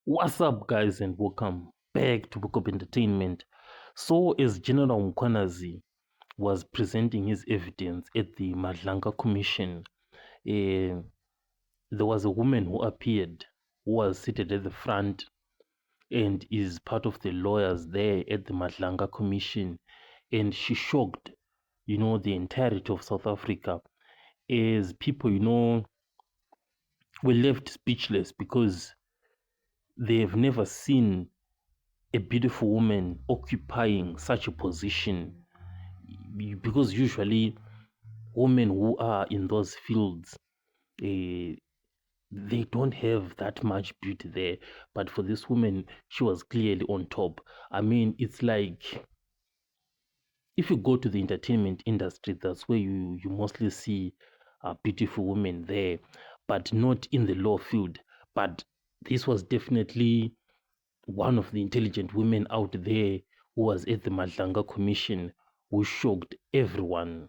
What's up, guys, and welcome back to Book of Entertainment. So, as General Mkwanazi was presenting his evidence at the Madlanga Commission, there was a woman who appeared who was seated at the front and is part of the lawyers there at the Madlanga Commission, and she shocked, the entirety of South Africa as people, were left speechless because they have never seen a beautiful woman occupying such a position, because usually women who are in those fields, eh, they don't have that much beauty there, but for this woman, she was clearly on top. I mean, it's like if you go to the entertainment industry, that's where you mostly see beautiful women there, but not in the law field. But this was definitely one of the intelligent women out there who was at the Madlanga Commission, who shocked everyone.